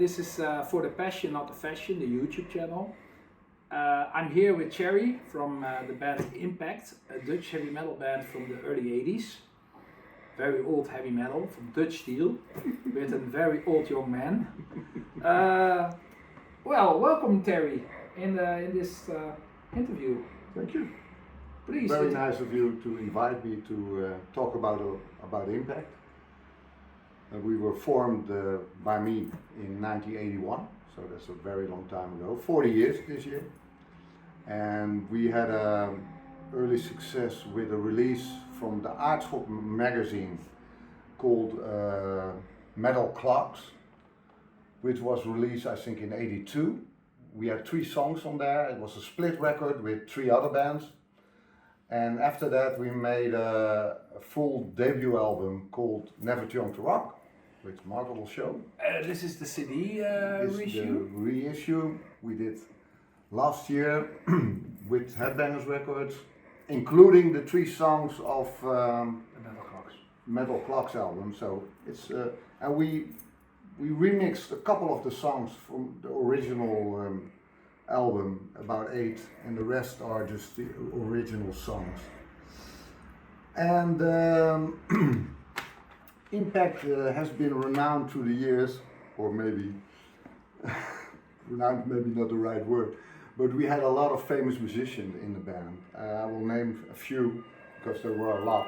This is For the Passion, Not the Fashion, the YouTube channel. I'm here with Thierry from the band Impact, a Dutch heavy metal band from the early 80s. Very old heavy metal from Dutch steel, with a very old young man. Well, welcome Thierry in this interview. Thank you. Please. Very nice of you to invite me to talk about Impact. We were formed by me in 1981, so that's a very long time ago, 40 years this year. And we had early success with a release from the Hardrock magazine called Metal Clocks, which was released I think in 82. We had 3 songs on there. It was a split record with 3 other bands. And after that we made a full debut album called Never Too Young to Rock, which Marco will show. This is the CD This reissue? the reissue we did last year with Headbangers Records, including the 3 songs of The Metal Clocks. Metal Clocks album. So it's and we remixed a couple of the songs from the original album, about 8, and the rest are just the original songs. And Impact has been renowned through the years, or maybe renowned, maybe not the right word, but we had a lot of famous musicians in the band. I will name a few because there were a lot.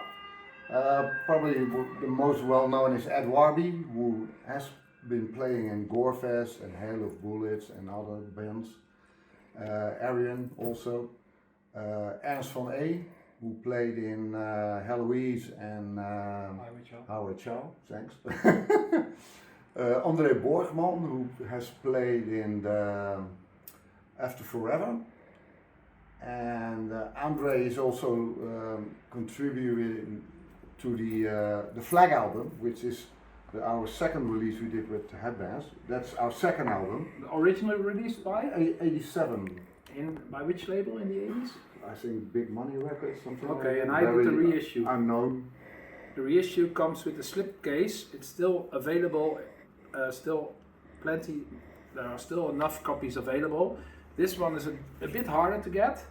Probably the most well known is Ed Warby, who has been playing in Gorefest and Hail of Bullets and other bands. Arian also. Ernst van A, who played in Heloise and Howard Chow, thanks. André Borgman, who has played in the After Forever. And André is also contributing to the Flag album, which is our second release we did with Headbands. That's our second album. Originally released by? 87. By which label in the 80s? I think Big Money Records, something like that. Okay, and I did the reissue. Unknown. The reissue comes with a slipcase. It's still available, still plenty. There are still enough copies available. This one is a bit harder to get,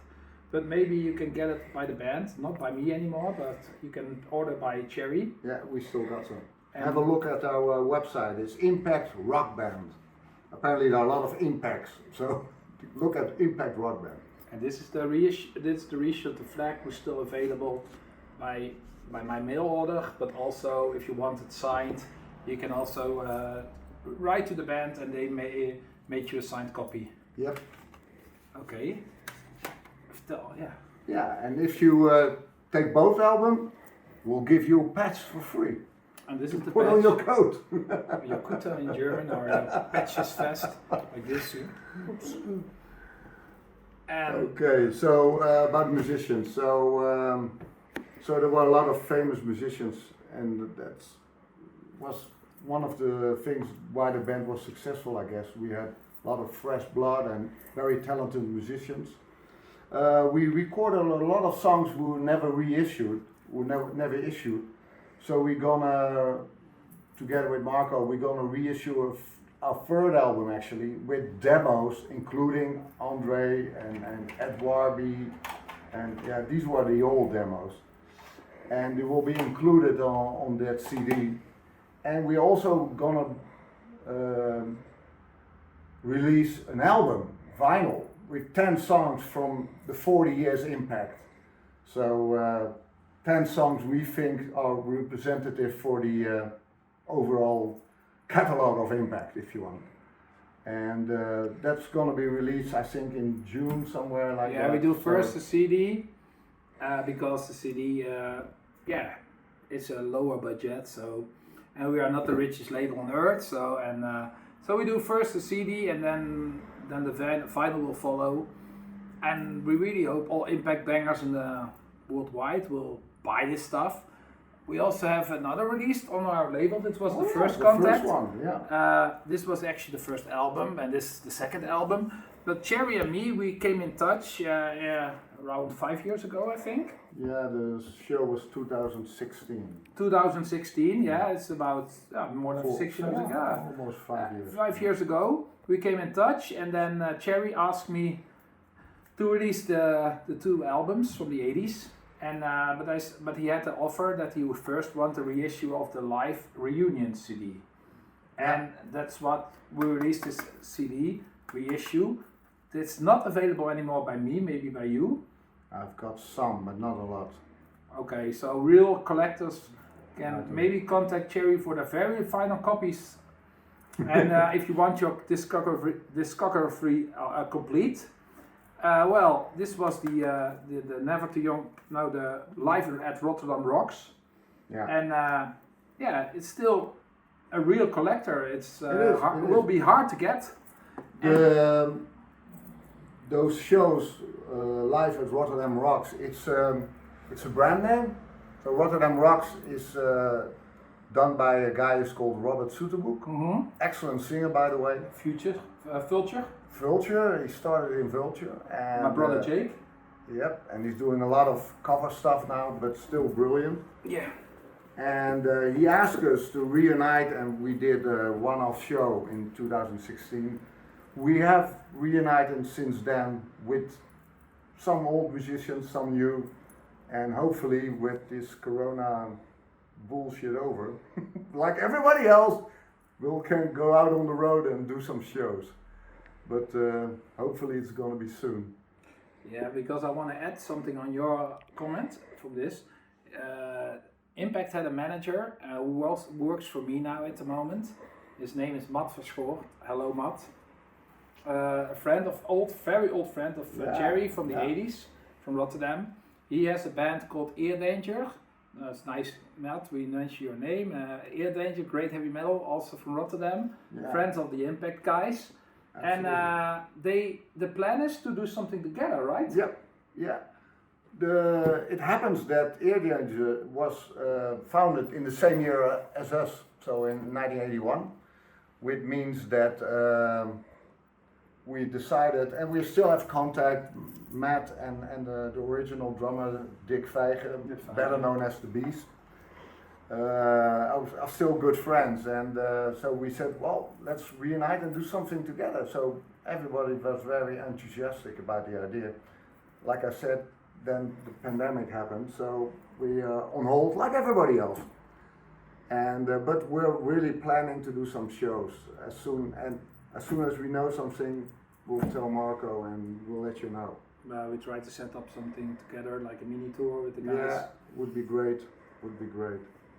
but maybe you can get it by the band, not by me anymore, but you can order by Thierry. Yeah, we still got some. And have a look at our website. It's Impact Rock Band. Apparently there are a lot of impacts, so look at Impact Rock Band. And this is the reissue. This is the reissue of the Flag, which is still available by my mail order. But also, if you want it signed, you can also write to the band, and they may make you a signed copy. Yep. Okay. Yeah. Yeah, and if you take both albums, we'll give you a patch for free. And this is the Put patch. on your coat. Your kuta in German, or your patches vest, like this. Oops. And Okay, so about musicians. So there were a lot of famous musicians, and that was one of the things why the band was successful, I guess. We had a lot of fresh blood and very talented musicians. We recorded a lot of songs we were never reissued, never issued. So we're gonna, together with Marco, we're gonna reissue our third album actually with demos, including Andre and Ed Warby, and yeah, these were the old demos, and they will be included on that CD. And we're also gonna release an album, vinyl, with 10 songs from the 40 years Impact. So 10 songs we think are representative for the overall catalog of Impact, if you want. And that's going to be released, I think, in June, somewhere like that. yeah, we do first the CD, because the CD, yeah, it's a lower budget, so, and we are not the richest label on earth, so, and so we do first the CD, and then the vinyl will follow. And we really hope all Impact bangers in the worldwide will buy this stuff, We also have another release on our label. This was the yeah, first the contact. first one, yeah. This was actually the first album, and this is the second album. But Thierry and me, we came in touch around 5 years ago, I think. Yeah, the show was 2016. 2016, yeah, it's about more than 6 years ago. Almost 5 years. 5 years ago, we came in touch, and then Thierry asked me to release the two albums from the 80s. And but he had the offer that he would first want a reissue of the live reunion CD, and that's what we released, this CD reissue. It's not available anymore by me, maybe by you. I've got some, but not a lot. Okay, so real collectors can maybe contact Thierry for the very final copies. And if you want your discography complete. Well, this was the Never Too Young, now the Live at Rotterdam Rocks. Yeah. And yeah, it's still a real collector. It will be hard to get. Those shows, Live at Rotterdam Rocks, it's a brand name. So Rotterdam Rocks is done by a guy who's called Robert Soeterboek. Mm-hmm. Excellent singer, by the way. Vulture. He started in Vulture. And, my brother Jake. Yep, and he's doing a lot of cover stuff now, but still brilliant. Yeah. And he asked us to reunite, and we did a one-off show in 2016. We have reunited since then with some old musicians, some new, and hopefully with this corona bullshit over, like everybody else, we can go out on the road and do some shows. But hopefully it's gonna be soon. Yeah, because I want to add something on your comment from this. Impact had a manager who also works for me now at the moment. His name is Matt Verschoor. Hello, Matt. A very old friend of Thierry from the 80s, from Rotterdam. He has a band called Ear Danger. It's nice, Matt, we mention your name. Ear Danger, great heavy metal, also from Rotterdam. Yeah. Friends of the Impact guys. Absolutely. And the plan is to do something together, right? Yeah. It happens that Ear Danger was founded in the same year as us, so in 1981, which means that we decided, and we still have contact, Matt and the original drummer Dick Vijgen, better known as The Beast, are still good friends, and so we said, well, let's reunite and do something together. So everybody was very enthusiastic about the idea. Like I said, then the pandemic happened, so we are on hold like everybody else. And but we're really planning to do some shows as soon as we know something, we'll tell Marco and we'll let you know. We try to set up something together, like a mini tour with the guys. Yeah, would be great.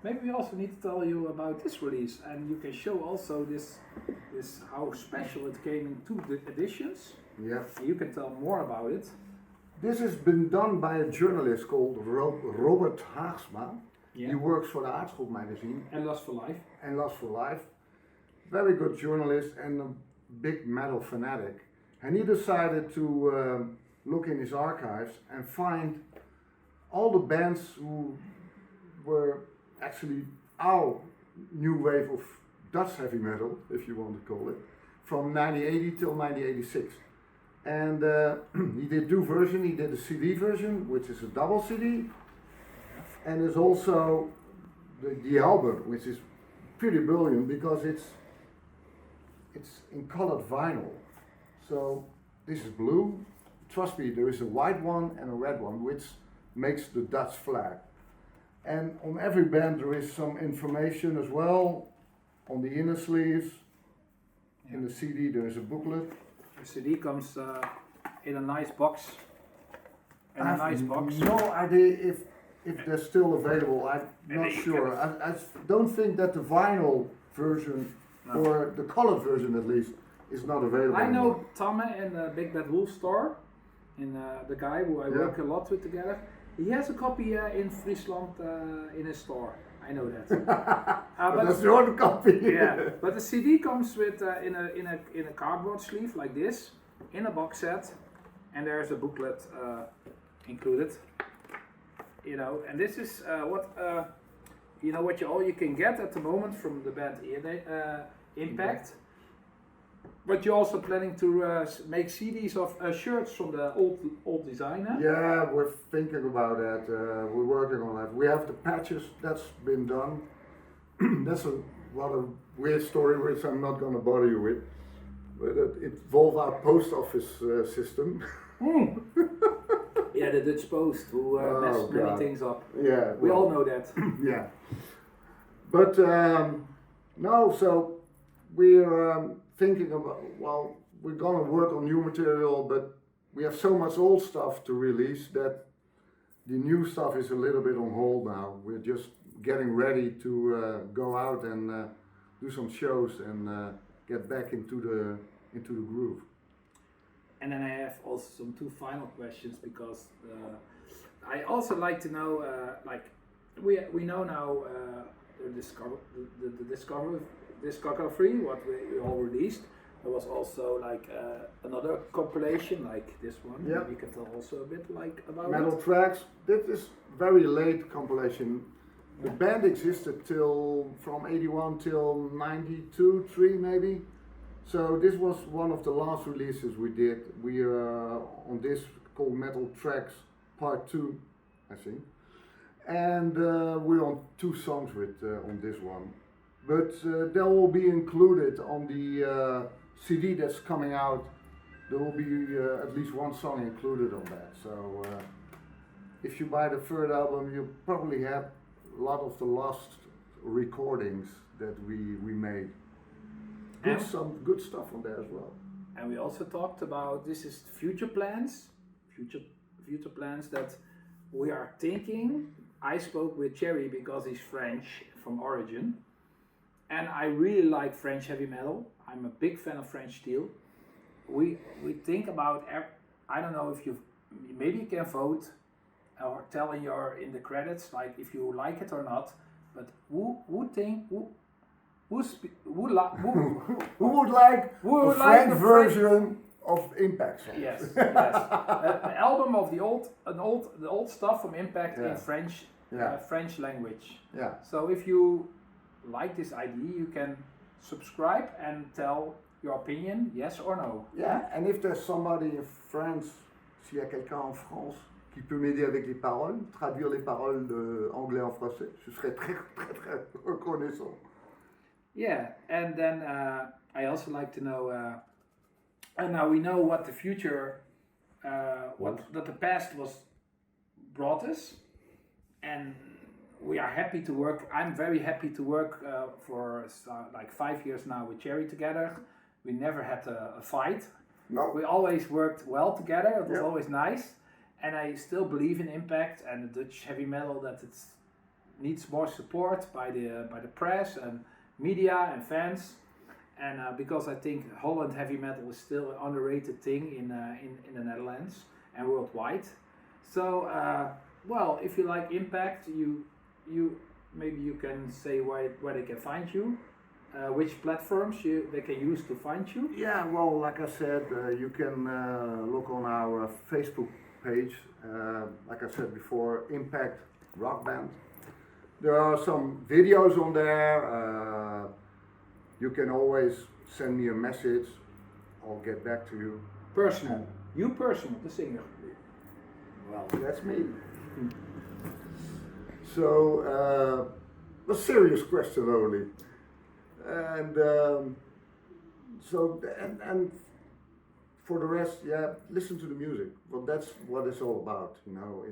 Maybe we also need to tell you about this release, and you can show also this how special it came in 2 editions. Yeah. You can tell more about it. This has been done by a journalist called Robert Haagsma. Yeah. He works for the Hardrock magazine. And Last for Life. Very good journalist and a big metal fanatic. And he decided to look in his archives and find all the bands who were actually our new wave of Dutch heavy metal, if you want to call it, from 1980 till 1986. And he did 2 versions. He did a CD version, which is a double CD, and there's also the album, which is pretty brilliant because it's in colored vinyl. So this is blue. Trust me, there is a white one and a red one, which makes the Dutch flag. And on every band there is some information as well on the inner sleeves. In the CD there is a booklet. The CD comes in a nice box. I have no idea if they're still available. I'm not sure. I don't think that the vinyl version, or the colored version at least, is not available. I know anymore. Tamme in the Big Bad Wolf store, in the guy who I work a lot with together. He has a copy in Friesland in his store. I know that. But that's your copy. Yeah, but the CD comes with in a cardboard sleeve like this, in a box set, and there's a booklet included. You know, and this is what you know what all you can get at the moment from the band Impact. But you're also planning to make CDs of shirts from the old designer? Yeah, we're thinking about that. We're working on that. We have the patches, that's been done. That's a rather weird story which I'm not going to bother you with. But it involved our post office system. Yeah, the Dutch Post who messed many things up. Yeah, we all know that. Yeah. But no, so we're thinking about, well, we're gonna work on new material, but we have so much old stuff to release that the new stuff is a little bit on hold now. We're just getting ready to go out and do some shows and get back into the groove. And then I have also some two final questions, because I also like to know, like we know now the discography what we all released. There was also like another compilation like this one. Yeah. Maybe you can tell also a bit like about Metal it. Tracks. This is very late compilation. The band existed from 81 till 92, 3 maybe. So this was one of the last releases we did. We are on this called Metal Tracks Part 2, I think. And we're on 2 songs with on this one. But they will be included on the CD that's coming out. There will be at least 1 song included on that. So if you buy the third album, you probably have a lot of the lost recordings that we made. Some good stuff on there as well. And we also talked about this is future plans that we are thinking. I spoke with Thierry because he's French from origin, and I really like French heavy metal. I'm a big fan of French steel. We think about, I don't know if maybe you can vote or tell in the credits like if you like it or not. But who would like a French version of Impact songs? Yes, yes. An album of the old stuff from Impact in French, French language. Yeah. So if you like this idea, you can subscribe and tell your opinion, yes or no. Yeah, and if there's somebody in France, s'il y a quelqu'un en France qui peut m'aider avec les paroles, traduire les paroles de anglais en français, je serais très très très reconnaissant. Yeah, and then I also like to know, and now we know what the future, that the past brought us, and we are happy to work. I'm very happy to work for like 5 years now with Thierry together. We never had a fight. No. We always worked well together. It was always nice, and I still believe in Impact and the Dutch heavy metal, that it needs more support by the press and media and fans, and because I think Holland heavy metal is still an underrated thing in the Netherlands and worldwide. So well, if you like Impact, you maybe you can say where they can find you, which platforms they can use to find you. Yeah, well, like I said, you can look on our Facebook page. Like I said before, Impact Rock Band. There are some videos on there. You can always send me a message. I'll get back to you. Personal. You personal, the singer. Well, that's me. So, a serious question only. And and for the rest, listen to the music. Well, that's what it's all about, you know.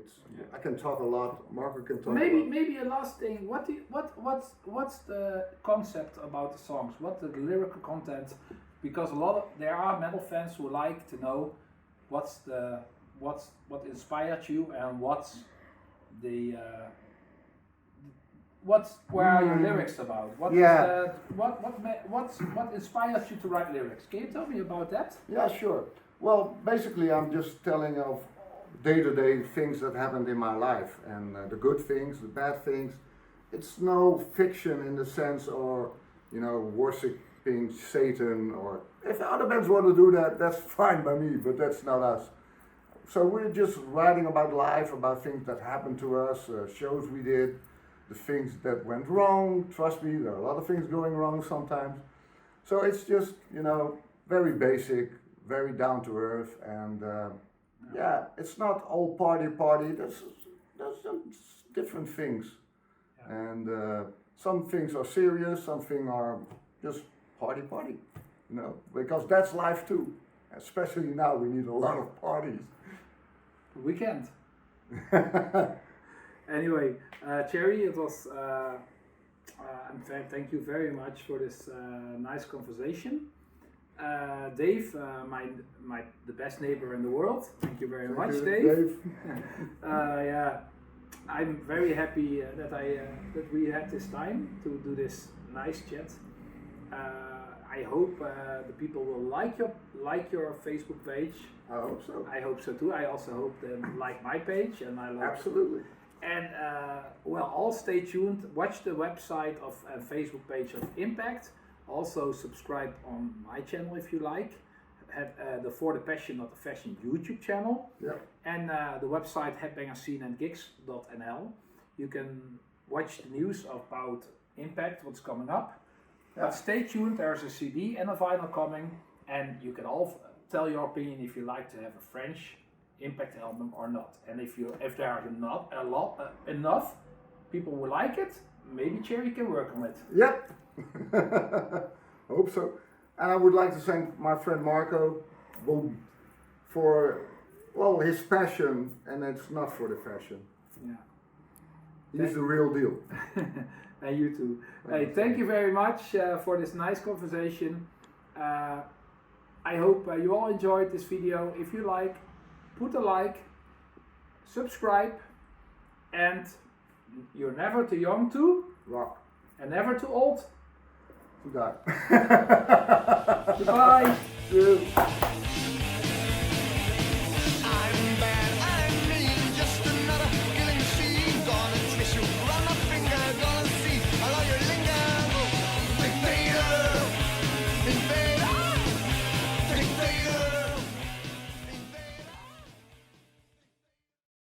I can talk a lot. Marco can talk. Maybe a last thing. What's the concept about the songs? What's the lyrical content? Because there are metal fans who like to know what inspired you and where are your lyrics about? What inspires you to write lyrics? Can you tell me about that? Yeah, sure. Well, basically, I'm just telling of day-to-day things that happened in my life, and the good things, the bad things. It's no fiction in the sense, or worshiping Satan, or if other bands want to do that, that's fine by me, but that's not us. So we're just writing about life, about things that happened to us, shows we did. the things that went wrong. Trust me, there are a lot of things going wrong sometimes. So it's just, you know, very basic, very down to earth, and yeah, it's not all party. There's some different things, and some things are serious, some things are just party, you know, because that's life too. Especially now, we need a lot of parties. Weekend. Anyway, Thierry, it was. And thank you very much for this nice conversation. Dave, the best neighbor in the world. Thank you very much, Dave. Yeah, I'm very happy that we had this time to do this nice chat. I hope the people will like your Facebook page. I hope so. I hope so too. I also hope they like my page, and I like. Absolutely. And well, all stay tuned. Watch the website of Facebook page of Impact. Also subscribe on my channel if you like. Have the For the Passion Not the Fashion YouTube channel. Yeah. And the website headbangerscene&gigs.nl. You can watch the news about Impact, what's coming up. Yeah. But stay tuned. There's a CD and a vinyl coming, and you can all tell your opinion if you like to have a French Impact album or not. And if there are not enough people who like it, maybe Thierry can work on it. Yep. Hope so. And I would like to thank my friend Marco for his passion, and it's not for the fashion. Yeah. He's the real deal. And you too. Hey, thank you very much for this nice conversation. I hope you all enjoyed this video. If you like, put a like, subscribe, and you're never too young to rock, and never too old to die. Goodbye. Cheers.